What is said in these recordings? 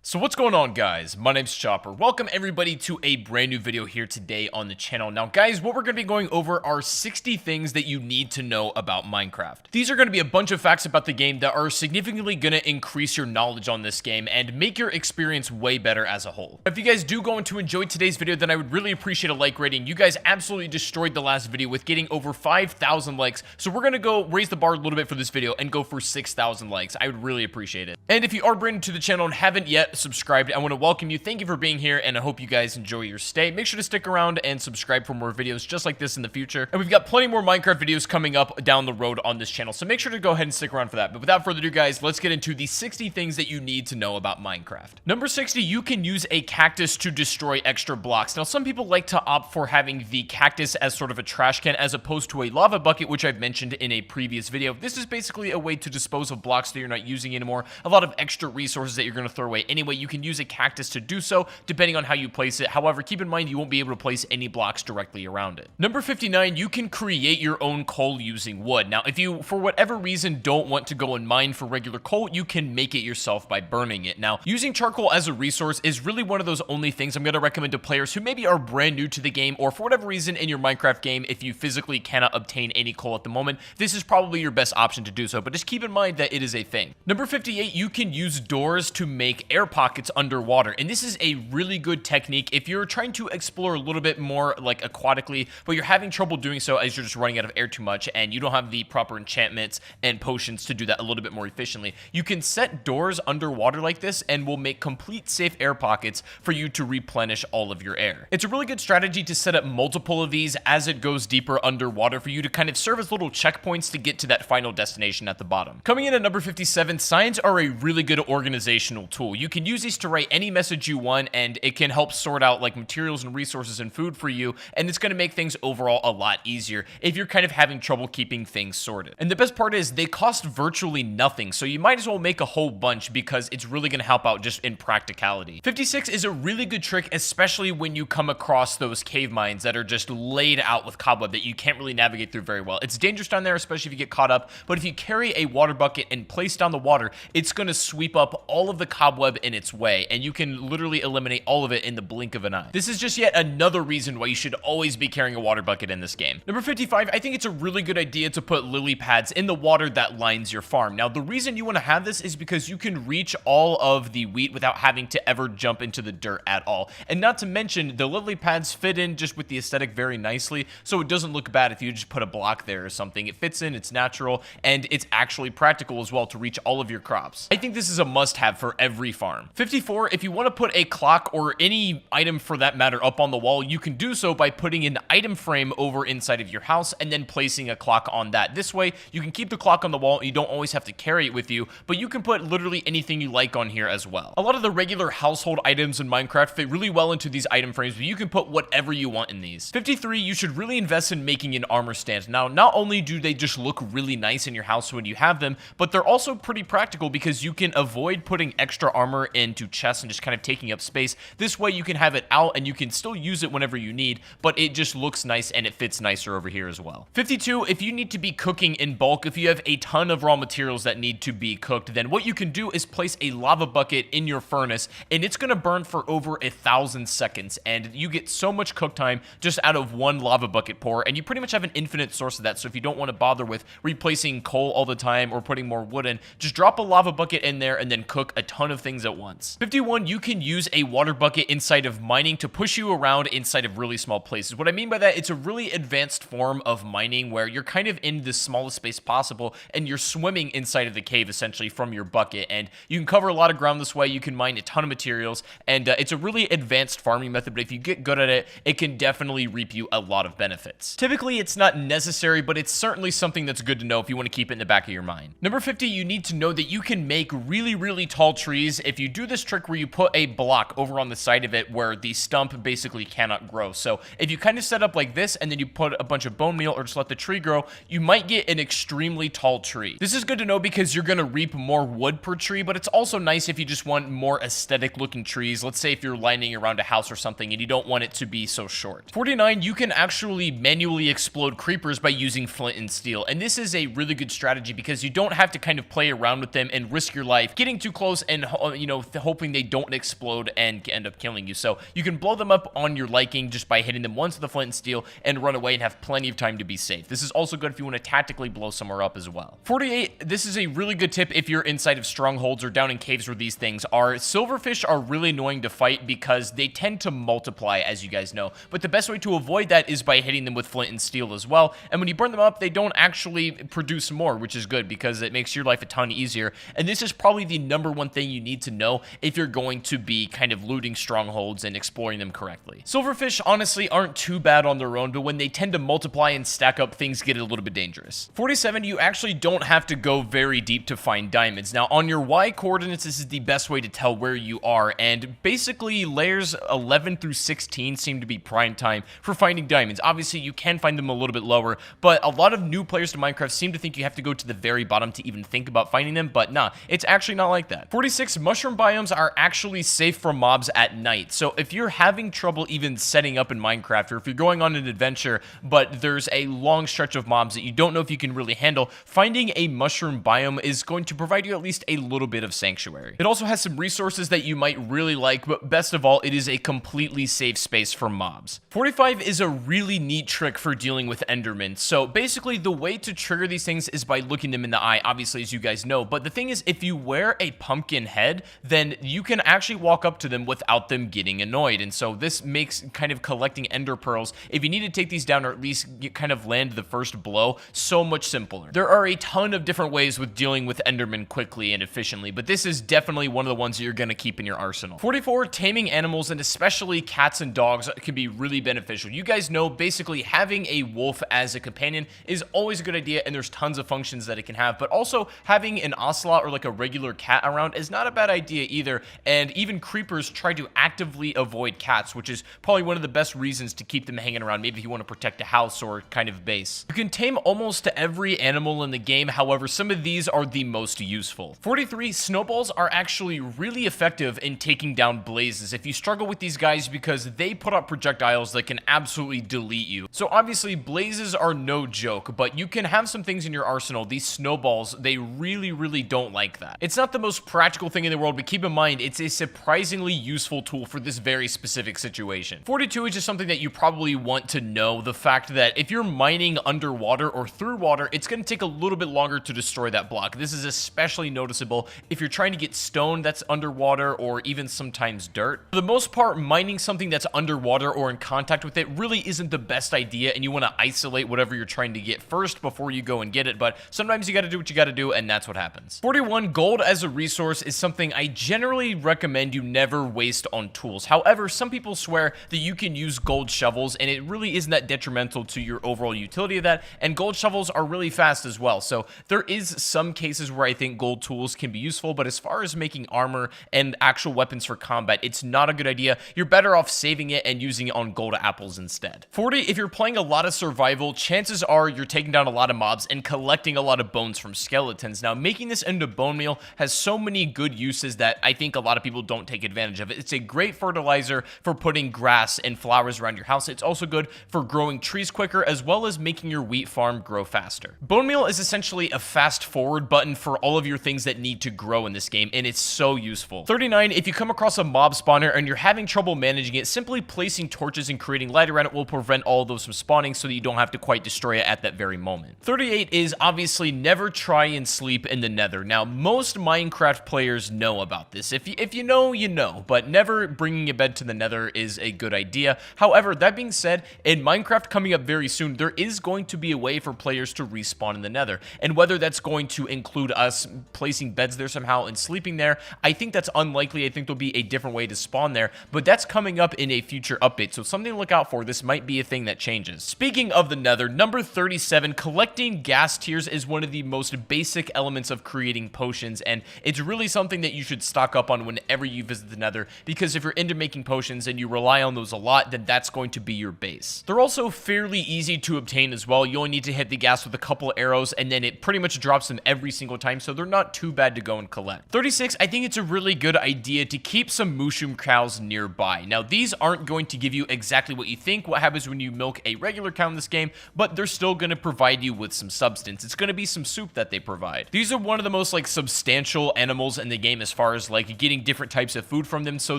So what's going on, guys? My name's Chopper. Welcome everybody to a brand new video here today on the channel. Now guys, what we're going to be going over are 60 things that you need to know about Minecraft. These are going to be a bunch of facts about the game that are significantly going to increase your knowledge on this game and make your experience way better as a whole. If you guys do go on to enjoy today's video, then I would really appreciate a like rating. You guys absolutely destroyed the last video with getting over 5,000 likes, so we're going to go raise the bar a little bit for this video and go for 6,000 likes. I would really appreciate it. And if you are brand new to the channel and haven't yet subscribed, I want to welcome you. Thank you for being here, and I hope you guys enjoy your stay. Make sure to stick around and subscribe for more videos just like this in the future. And we've got plenty more Minecraft videos coming up down the road on this channel, so make sure to go ahead and stick around for that. But without further ado, guys, let's get into the 60 things that you need to know about Minecraft. Number 60, you can use a cactus to destroy extra blocks. Now, some people like to opt for having the cactus as sort of a trash can as opposed to a lava bucket, which I've mentioned in a previous video. This is basically a way to dispose of blocks that you're not using anymore. A lot of extra resources that you're going to throw away anyway. You can use a cactus to do so depending on how you place it. However, keep in mind you won't be able to place any blocks directly around it. Number 59, you can create your own coal using wood. Now, if you for whatever reason don't want to go and mine for regular coal, you can make it yourself by burning it. Now, using charcoal as a resource is really one of those only things I'm going to recommend to players who maybe are brand new to the game, or for whatever reason in your Minecraft game, if you physically cannot obtain any coal at the moment, this is probably your best option to do so, but just keep in mind that it is a thing. Number 58, you can use doors to make air pockets underwater, and this is a really good technique if you're trying to explore a little bit more like aquatically, but you're having trouble doing so as you're just running out of air too much and you don't have the proper enchantments and potions to do that a little bit more efficiently. You can set doors underwater like this and will make complete safe air pockets for you to replenish all of your air. It's a really good strategy to set up multiple of these as it goes deeper underwater for you to kind of serve as little checkpoints to get to that final destination at the bottom. Coming in at number 57, signs are a really good organizational tool. You can use these to write any message you want, and it can help sort out like materials and resources and food for you, and it's going to make things overall a lot easier if you're kind of having trouble keeping things sorted. And the best part is they cost virtually nothing, so you might as well make a whole bunch because it's really going to help out just in practicality. 56 is a really good trick, especially when you come across those cave mines that are just laid out with cobweb that you can't really navigate through very well. It's dangerous down there, especially if you get caught up, but if you carry a water bucket and place down the water, it's going to sweep up all of the cobweb in its way, and you can literally eliminate all of it in the blink of an eye. This is just yet another reason why you should always be carrying a water bucket in this game. Number 55, I think it's a really good idea to put lily pads in the water that lines your farm. Now, the reason you want to have this is because you can reach all of the wheat without having to ever jump into the dirt at all. And not to mention, the lily pads fit in just with the aesthetic very nicely, so it doesn't look bad if you just put a block there or something. It fits in, it's natural, and it's actually practical as well to reach all of your crops. I think this is a must-have for every farm. 54, if you want to put a clock or any item for that matter up on the wall, you can do so by putting an item frame over inside of your house and then placing a clock on that. This way, you can keep the clock on the wall. You don't always have to carry it with you, but you can put literally anything you like on here as well. A lot of the regular household items in Minecraft fit really well into these item frames, but you can put whatever you want in these. 53, you should really invest in making an armor stand. Now, not only do they just look really nice in your house when you have them, but they're also pretty practical because you can avoid putting extra armor into chests and just kind of taking up space. This way you can have it out and you can still use it whenever you need, but it just looks nice and it fits nicer over here as well. 52, if you need to be cooking in bulk, if you have a ton of raw materials that need to be cooked, then what you can do is place a lava bucket in your furnace and it's going to burn for over 1,000 seconds, and you get so much cook time just out of one lava bucket pour, and you pretty much have an infinite source of that. So if you don't want to bother with replacing coal all the time or putting more wood in, just drop a lava bucket in there and then cook a ton of things at once. 51, you can use a water bucket inside of mining to push you around inside of really small places. What I mean by that, it's a really advanced form of mining where you're kind of in the smallest space possible and you're swimming inside of the cave essentially from your bucket, and you can cover a lot of ground this way. You can mine a ton of materials, and it's a really advanced farming method, but if you get good at it, it can definitely reap you a lot of benefits. Typically, it's not necessary, but it's certainly something that's good to know if you want to keep it in the back of your mind. Number 50, you need to know that you can make really tall trees if you do this trick where you put a block over on the side of it where the stump basically cannot grow. So if you kind of set up like this and then you put a bunch of bone meal or just let the tree grow, you might get an extremely tall tree. This is good to know because you're going to reap more wood per tree, but it's also nice if you just want more aesthetic looking trees. Let's say if you're lining around a house or something and you don't want it to be so short. 49, you can actually manually explode creepers by using flint and steel, and this is a really good strategy because you don't have to kind of play around with them and risk your life getting too close and know, hoping they don't explode and end up killing you. So you can blow them up on your liking just by hitting them once with the flint and steel and run away and have plenty of time to be safe. This is also good if you want to tactically blow somewhere up as well. 48, this is a really good tip if you're inside of strongholds or down in caves where these things are. Silverfish are really annoying to fight because they tend to multiply, as you guys know, but the best way to avoid that is by hitting them with flint and steel as well. And when you burn them up, they don't actually produce more, which is good because it makes your life a ton easier. And this is probably the #1 thing you need to know if you're going to be kind of looting strongholds and exploring them correctly. Silverfish honestly aren't too bad on their own, but when they tend to multiply and stack up, things get a little bit dangerous. 47, you actually don't have to go very deep to find diamonds. Now, on your Y coordinates, this is the best way to tell where you are, and basically layers 11 through 16 seem to be prime time for finding diamonds. Obviously, you can find them a little bit lower, but a lot of new players to Minecraft seem to think you have to go to the very bottom to even think about finding them, but nah, it's actually not like that. 46, mushroom biomes are actually safe for mobs at night, so if you're having trouble even setting up in Minecraft, or if you're going on an adventure, but there's a long stretch of mobs that you don't know if you can really handle, finding a mushroom biome is going to provide you at least a little bit of sanctuary. It also has some resources that you might really like, but best of all, it is a completely safe space for mobs. 45 is a really neat trick for dealing with Endermen. So basically, the way to trigger these things is by looking them in the eye, obviously, as you guys know, but the thing is, if you wear a pumpkin head, then you can actually walk up to them without them getting annoyed, and so this makes kind of collecting ender pearls, if you need to take these down or at least kind of land the first blow, so much simpler. There are a ton of different ways with dealing with Endermen quickly and efficiently, but this is definitely one of the ones that you're going to keep in your arsenal. 44, taming animals, and especially cats and dogs, can be really beneficial. You guys know, basically, having a wolf as a companion is always a good idea, and there's tons of functions that it can have, but also having an ocelot or like a regular cat around is not a bad idea either, and even creepers try to actively avoid cats, which is probably one of the best reasons to keep them hanging around, maybe if you want to protect a house or kind of base. You can tame almost every animal in the game, however, some of these are the most useful. 43, snowballs are actually really effective in taking down blazes if you struggle with these guys because they put out projectiles that can absolutely delete you. So obviously, blazes are no joke, but you can have some things in your arsenal. These snowballs, they really don't like that. It's not the most practical thing in the world, but keep in mind, it's a surprisingly useful tool for this very specific situation. 42 is just something that you probably want to know, the fact that if you're mining underwater or through water, it's going to take a little bit longer to destroy that block. This is especially noticeable if you're trying to get stone that's underwater or even sometimes dirt. For the most part, mining something that's underwater or in contact with it really isn't the best idea, and you want to isolate whatever you're trying to get first before you go and get it, but sometimes you got to do what you got to do, and that's what happens. 41, gold as a resource is something I generally recommend you never waste on tools. However, some people swear that you can use gold shovels, and it really isn't that detrimental to your overall utility of that, and gold shovels are really fast as well, so there is some cases where I think gold tools can be useful, but as far as making armor and actual weapons for combat, it's not a good idea. You're better off saving it and using it on gold apples instead. 40, if you're playing a lot of survival, chances are you're taking down a lot of mobs and collecting a lot of bones from skeletons. Now, making this into bone meal has so many good uses that I think a lot of people don't take advantage of it. It's a great fertilizer for putting grass and flowers around your house. It's also good for growing trees quicker, as well as making your wheat farm grow faster. Bone meal is essentially a fast forward button for all of your things that need to grow in this game, and it's so useful. 39, if you come across a mob spawner and you're having trouble managing it, simply placing torches and creating light around it will prevent all of those from spawning so that you don't have to quite destroy it at that very moment. 38 is obviously never try and sleep in the nether. Now, most Minecraft players know about this. If you know, you know, but never bringing a bed to the nether is a good idea. However, that being said, in Minecraft coming up very soon, there is going to be a way for players to respawn in the nether, and whether that's going to include us placing beds there somehow and sleeping there, I think that's unlikely. I think there'll be a different way to spawn there, but that's coming up in a future update, so something to look out for. This might be a thing that changes. Speaking of the nether, number 37, collecting gas tiers is one of the most basic elements of creating potions, and it's really something that you should stock up on whenever you visit the nether, because if you're into making potions and you rely on those a lot, then that's going to be your base. They're also fairly easy to obtain as well. You only need to hit the gas with a couple arrows, and then it pretty much drops them every single time, so they're not too bad to go and collect. 36, I think it's a really good idea to keep some mushroom cows nearby. Now, these aren't going to give you exactly what you think what happens when you milk a regular cow in this game, but they're still going to provide you with some substance. It's going to be some soup that they provide. These are one of the most substantial animals in the game as far far as like getting different types of food from them, so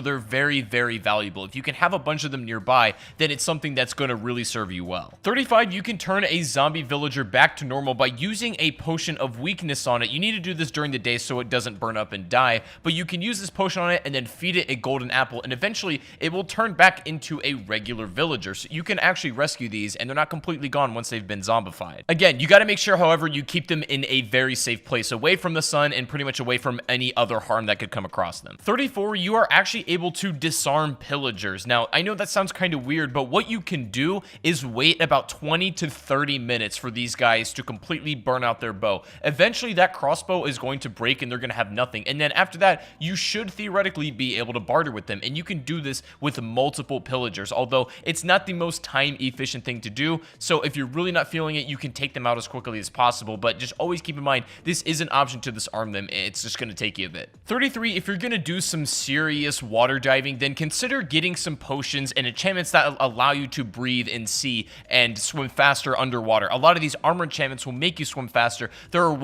they're very, very valuable. If you can have a bunch of them nearby, then it's something that's going to really serve you well. 35, you can turn a zombie villager back to normal by using a potion of weakness on it. You need to do this during the day so it doesn't burn up and die, but you can use this potion on it and then feed it a golden apple, and eventually it will turn back into a regular villager. So you can actually rescue these, and they're not completely gone once they've been zombified. Again, you got to make sure, however, you keep them in a very safe place, away from the sun and pretty much away from any other harm that could come across them. 34, you are actually able to disarm pillagers. Now, I know that sounds kind of weird, but what you can do is wait about 20 to 30 minutes for these guys to completely burn out their bow. Eventually, that crossbow is going to break and they're going to have nothing. And then after that, you should theoretically be able to barter with them. And you can do this with multiple pillagers, although it's not the most time efficient thing to do. So if you're really not feeling it, you can take them out as quickly as possible. But just always keep in mind, this is an option to disarm them. It's just going to take you a bit. 33, if you're going to do some serious water diving, then consider getting some potions and enchantments that allow you to breathe in sea and swim faster underwater. A lot of these armor enchantments will make you swim faster. There are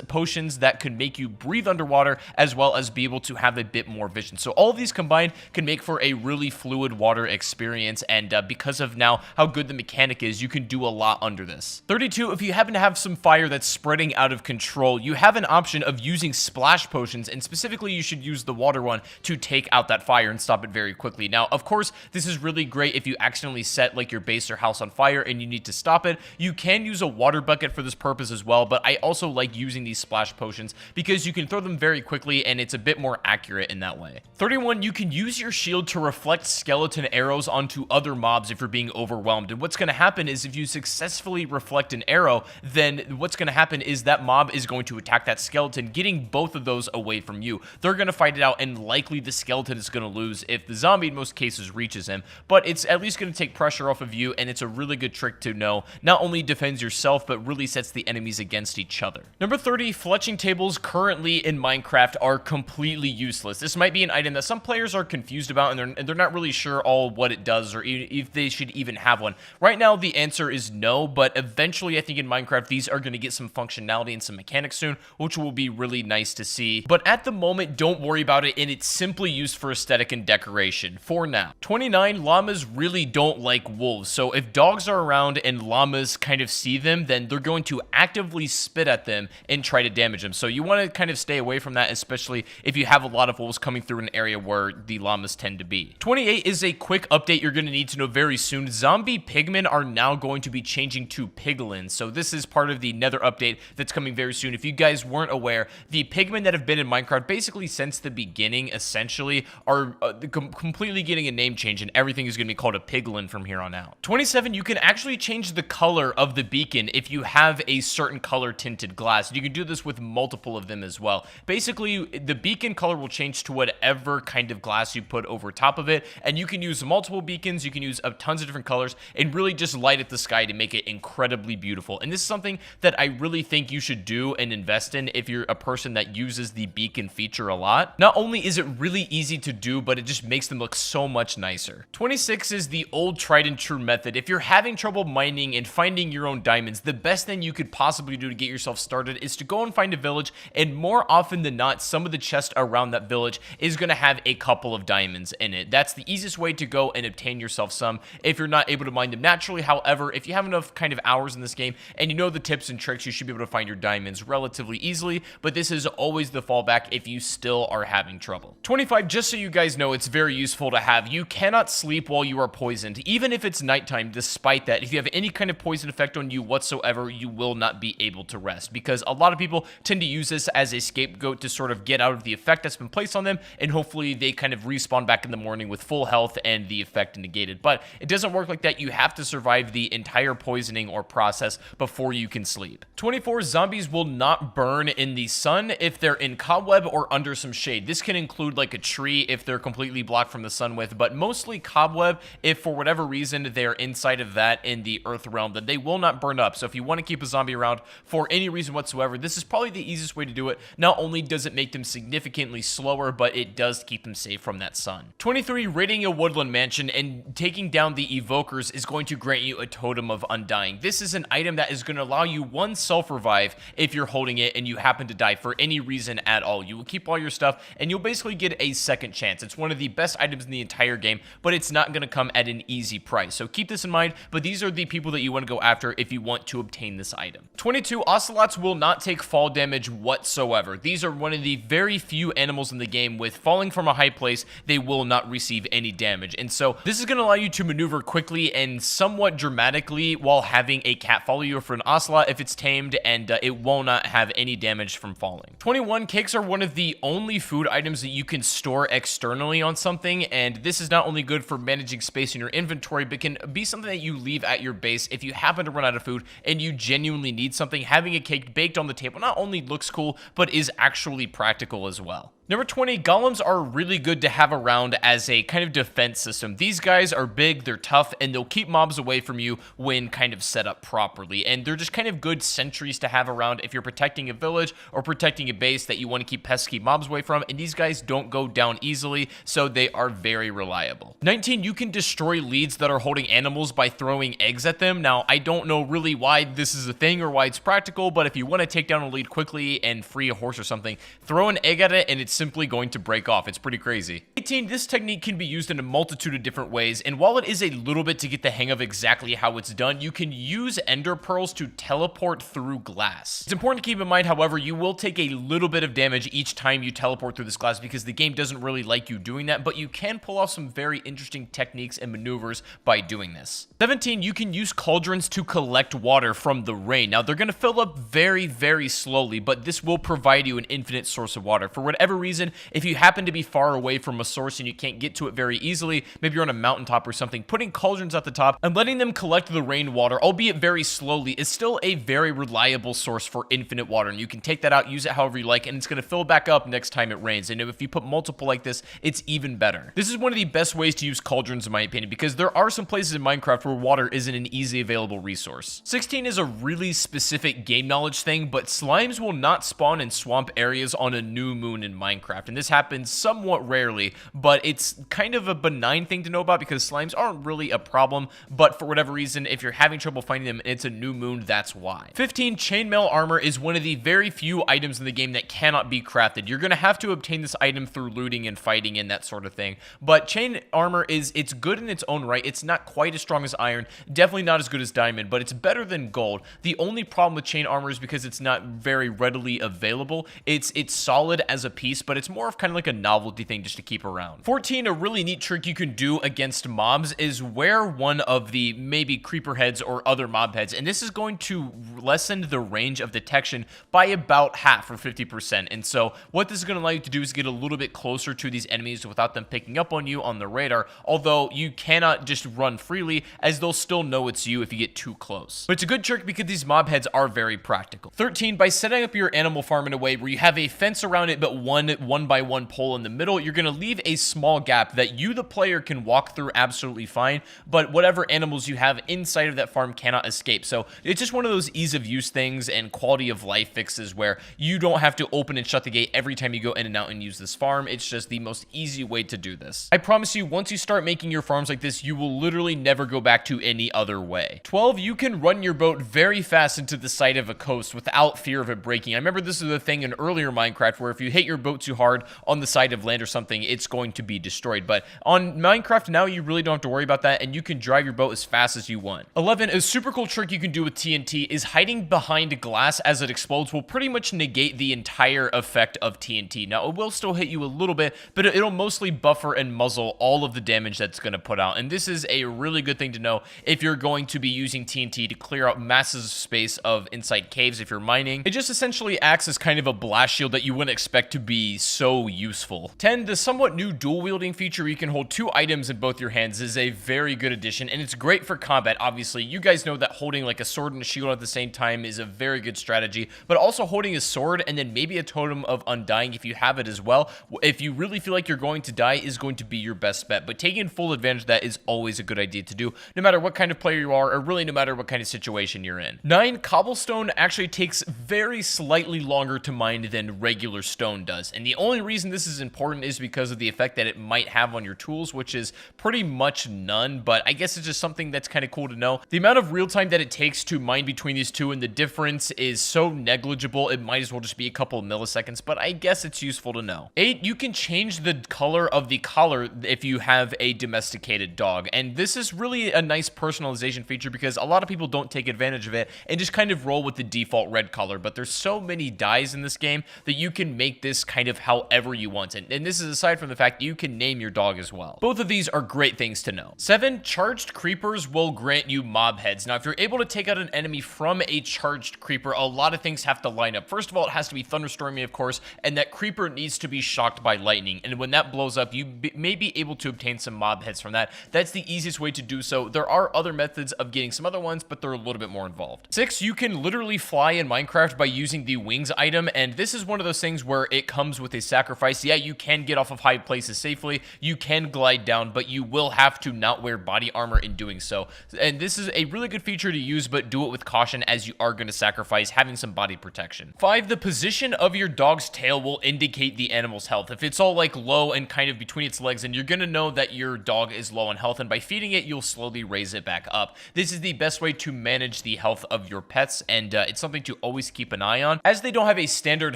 potions that could make you breathe underwater as well as be able to have a bit more vision. So all of these combined can make for a really fluid water experience, and because of now how good the mechanic is, you can do a lot under this. 32, if you happen to have some fire that's spreading out of control, you have an option of using splash potions, and specifically you should use the water one to take out that fire and stop it very quickly. Now, of course, this is really great if you accidentally set like your base or house on fire and you need to stop it. You can use a water bucket for this purpose as well, but I also like using these splash potions because you can throw them very quickly and it's a bit more accurate in that way. 31, you can use your shield to reflect skeleton arrows onto other mobs if you're being overwhelmed. And what's going to happen is if you successfully reflect an arrow, then what's going to happen is that mob is going to attack that skeleton, getting both of those away from you. They're going to fight it out, and likely the skeleton is going to lose if the zombie in most cases reaches him, but it's at least going to take pressure off of you, and it's a really good trick to know. Not only defends yourself, but really sets the enemies against each other. Number 30, fletching tables currently in Minecraft are completely useless. This might be an item that some players are confused about, and they're not really sure all what it does or if they should even have one. Right now, the answer is no, but eventually I think in Minecraft, these are going to get some functionality and some mechanics soon, which will be really nice to see. But at the moment, don't worry about it, and it's simply used for aesthetic and decoration for now. 29, llamas really don't like wolves, so if dogs are around and llamas kind of see them, then they're going to actively spit at them and try to damage them. So you want to kind of stay away from that, especially if you have a lot of wolves coming through an area where the llamas tend to be. 28 is a quick update you're going to need to know very soon. Zombie pigmen are now going to be changing to piglins. So this is part of the Nether update that's coming very soon. If you guys weren't aware, the pigmen that have been in Minecraft basically since the beginning essentially are completely getting a name change, and everything is going to be called a piglin from here on out. 27, you can actually change the color of the beacon if you have a certain color tinted glass. You can do this with multiple of them as well. Basically, the beacon color will change to whatever kind of glass you put over top of it, and you can use multiple beacons, you can use tons of different colors, and really just light up the sky to make it incredibly beautiful. And this is something that I really think you should do and invest in if you're a person that uses the beacon feature a lot. Not only is it really easy to do, but it just makes them look so much nicer. 26 is the old tried and true method. If you're having trouble mining and finding your own diamonds, the best thing you could possibly do to get yourself started is to go and find a village, and more often than not, some of the chests around that village is going to have a couple of diamonds in it. That's the easiest way to go and obtain yourself some if you're not able to mine them naturally. However, if you have enough kind of hours in this game and you know the tips and tricks, you should be able to find your diamonds relatively easily, but this is always the fallback if you still are having trouble. 25, just so you guys know, it's very useful to have. You cannot sleep while you are poisoned, even if it's nighttime. Despite that, if you have any kind of poison effect on you whatsoever, you will not be able to rest, because a lot of people tend to use this as a scapegoat to sort of get out of the effect that's been placed on them, and hopefully they kind of respawn back in the morning with full health and the effect negated. But it doesn't work like that. You have to survive the entire poisoning or process before you can sleep. 24, zombies will not burn in the sun if they're in cobweb or under some shade. This can include like a tree if they're completely blocked from the sun with, but mostly cobweb if for whatever reason they're inside of that in the earth realm, then they will not burn up. So if you want to keep a zombie around for any reason whatsoever, this is probably the easiest way to do it. Not only does it make them significantly slower, but it does keep them safe from that sun. 23, raiding a woodland mansion and taking down the evokers is going to grant you a totem of undying. This is an item that is going to allow you one self-revive if you're holding it and you happen to die for any reason at all. You will keep all your stuff, and you'll basically get a second chance. It's one of the best items in the entire game, but it's not going to come at an easy price. So keep this in mind, but these are the people that you want to go after if you want to obtain this item. 22, ocelots will not take fall damage whatsoever. These are one of the very few animals in the game with falling from a high place, they will not receive any damage. And so this is going to allow you to maneuver quickly and somewhat dramatically while having a cat follow you for an ocelot if it's tamed, and it will not have any damage from falling. 21, cakes are one of the only food items that you can store externally on something, and this is not only good for managing space in your inventory, but can be something that you leave at your base if you happen to run out of food and you genuinely need something. Having a cake baked on the table not only looks cool, but is actually practical as well. Number 20, golems are really good to have around as a kind of defense system. These guys are big, they're tough, and they'll keep mobs away from you when kind of set up properly. And they're just kind of good sentries to have around if you're protecting a village or protecting a base that you want to keep pesky mobs away from. And these guys don't go down easily, so they are very reliable. 19, you can destroy leads that are holding animals by throwing eggs at them. Now, I don't know really why this is a thing or why it's practical, but if you want to take down a lead quickly and free a horse or something, throw an egg at it and it's simply going to break off. It's pretty crazy. 18, this technique can be used in a multitude of different ways, and while it is a little bit to get the hang of exactly how it's done, you can use ender pearls to teleport through glass. It's important to keep in mind, however, you will take a little bit of damage each time you teleport through this glass because the game doesn't really like you doing that, but you can pull off some very interesting techniques and maneuvers by doing this. 17, you can use cauldrons to collect water from the rain. Now, they're going to fill up very, very slowly, but this will provide you an infinite source of water. For whatever reason, if you happen to be far away from a source and you can't get to it very easily, maybe you're on a mountaintop or something, putting cauldrons at the top and letting them collect the rainwater, albeit very slowly, is still a very reliable source for infinite water. And you can take that out, use it however you like, and it's going to fill back up next time it rains. And if you put multiple like this, it's even better. This is one of the best ways to use cauldrons, in my opinion, because there are some places in Minecraft where water isn't an easy available resource. 16 is a really specific game knowledge thing, but slimes will not spawn in swamp areas on a new moon in Minecraft. And this happens somewhat rarely, but it's kind of a benign thing to know about because slimes aren't really a problem, but for whatever reason, if you're having trouble finding them and it's a new moon, that's why. 15, chainmail armor is one of the very few items in the game that cannot be crafted. You're going to have to obtain this item through looting and fighting and that sort of thing, but chain armor it's good in its own right. It's not quite as strong as iron, definitely not as good as diamond, but it's better than gold. The only problem with chain armor is because it's not very readily available. It's solid as a piece, but it's more of kind of like a novelty thing just to keep around. 14, a really neat trick you can do against mobs is wear one of the maybe creeper heads or other mob heads, and this is going to lessen the range of detection by about half or 50%. And so what this is going to allow you to do is get a little bit closer to these enemies without them picking up on you on the radar, although you cannot just run freely as they'll still know it's you if you get too close. But it's a good trick because these mob heads are very practical. 13, by setting up your animal farm in a way where you have a fence around it but one by one pole in the middle, you're going to leave a small gap that you, the player, can walk through absolutely fine, but whatever animals you have inside of that farm cannot escape. So it's just one of those ease of use things and quality of life fixes where you don't have to open and shut the gate every time you go in and out and use this farm. It's just the most easy way to do this. I promise you, once you start making your farms like this, you will literally never go back to any other way. 12, you can run your boat very fast into the side of a coast without fear of it breaking. I remember this is the thing in earlier Minecraft where if you hit your boat too hard on the side of land or something, it's going to be destroyed. But on Minecraft now, you really don't have to worry about that, and you can drive your boat as fast as you want. 11, a super cool trick you can do with TNT is hiding behind glass as it explodes will pretty much negate the entire effect of TNT. Now, it will still hit you a little bit, but it'll mostly buffer and muzzle all of the damage that's going to put out. And this is a really good thing to know if you're going to be using TNT to clear out massive space of inside caves if you're mining. It just essentially acts as kind of a blast shield that you wouldn't expect to be so useful. 10, the somewhat new dual wielding feature where you can hold two items in both your hands is a very good addition, and it's great for combat. Obviously, you guys know that holding like a sword and a shield at the same time is a very good strategy, but also holding a sword and then maybe a totem of undying if you have it as well, if you really feel like you're going to die, is going to be your best bet. But taking full advantage of that is always a good idea to do, no matter what kind of player you are, or really no matter what kind of situation you're in. 9, cobblestone actually takes very slightly longer to mine than regular stone does, and And the only reason this is important is because of the effect that it might have on your tools, which is pretty much none, but I guess it's just something that's kind of cool to know. The amount of real time that it takes to mine between these two and the difference is so negligible, it might as well just be a couple of milliseconds, but I guess it's useful to know. 8, you can change the color of the collar if you have a domesticated dog, and this is really a nice personalization feature because a lot of people don't take advantage of it and just kind of roll with the default red color, but there's so many dyes in this game that you can make this kind of however you want it, and this is aside from the fact you can name your dog as well. Both of these are great things to know. 7, charged creepers will grant you mob heads. Now, if you're able to take out an enemy from a charged creeper, a lot of things have to line up. First of all, it has to be thunderstorming, of course, and that creeper needs to be shocked by lightning, and when that blows up, you may be able to obtain some mob heads from that. That's the easiest way to do so. There are other methods of getting some other ones, but they're a little bit more involved. 6, you can literally fly in Minecraft by using the wings item, and this is one of those things where it comes with a sacrifice. Yeah, you can get off of high places safely, you can glide down, but you will have to not wear body armor in doing so. And this is a really good feature to use, but do it with caution as you are going to sacrifice having some body protection. 5, the position of your dog's tail will indicate the animal's health. If it's all like low and kind of between its legs, then you're going to know that your dog is low on health, and by feeding it, you'll slowly raise it back up. This is the best way to manage the health of your pets, and it's something to always keep an eye on. As they don't have a standard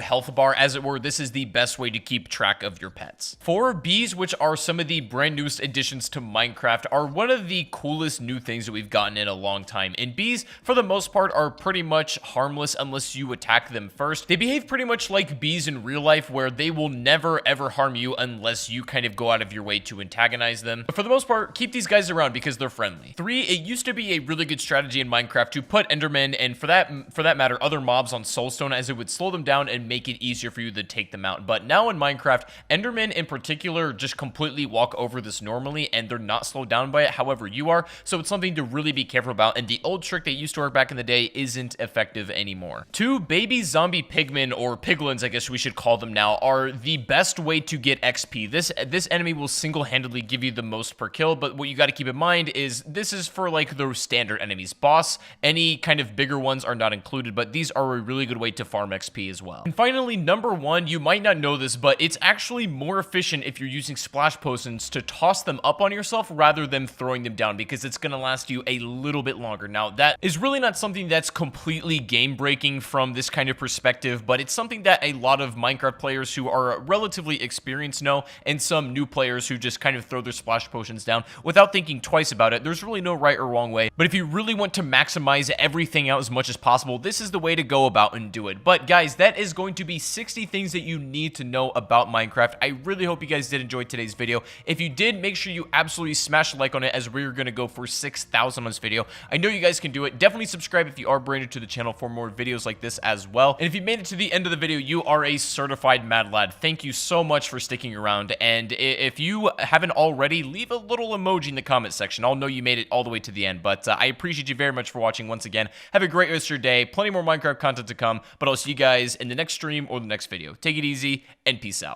health bar, as it were, this is the best way to keep track of your pets. 4, bees, which are some of the brand newest additions to Minecraft, are one of the coolest new things that we've gotten in a long time. And bees, for the most part, are pretty much harmless unless you attack them first. They behave pretty much like bees in real life, where they will never ever harm you unless you kind of go out of your way to antagonize them. But for the most part, keep these guys around because they're friendly. 3, it used to be a really good strategy in Minecraft to put Endermen, and for that matter, other mobs on Soulstone, as it would slow them down and make it easier for you to take them out. But now in Minecraft, Endermen in particular just completely walk over this normally, and they're not slowed down by it. However, you are, so it's something to really be careful about, and the old trick that used to work back in the day isn't effective anymore. 2, baby zombie pigmen, or piglins I guess we should call them now, are the best way to get XP. This enemy will single-handedly give you the most per kill, but what you got to keep in mind is this is for like the standard enemies. Boss, any kind of bigger ones are not included, but these are a really good way to farm XP as well. And finally, number 1, you might not know this, but it's actually more efficient if you're using splash potions to toss them up on yourself rather than throwing them down, because it's going to last you a little bit longer. Now, that is really not something that's completely game-breaking from this kind of perspective, but it's something that a lot of Minecraft players who are relatively experienced know, and some new players who just kind of throw their splash potions down without thinking twice about it. There's really no right or wrong way, but if you really want to maximize everything out as much as possible, this is the way to go about and do it. But guys, that is going to be 60 things that you need to know about Minecraft. I really hope you guys did enjoy today's video. If you did, make sure you absolutely smash a like on it, as we're going to go for 6,000 on this video. I know you guys can do it. Definitely subscribe if you are brand new to the channel for more videos like this as well. And if you made it to the end of the video, you are a certified mad lad. Thank you so much for sticking around. And if you haven't already, leave a little emoji in the comment section. I'll know you made it all the way to the end. But I appreciate you very much for watching once again. Have a great rest of your day. Plenty more Minecraft content to come. But I'll see you guys in the next stream or the next video. Take it easy and peace out.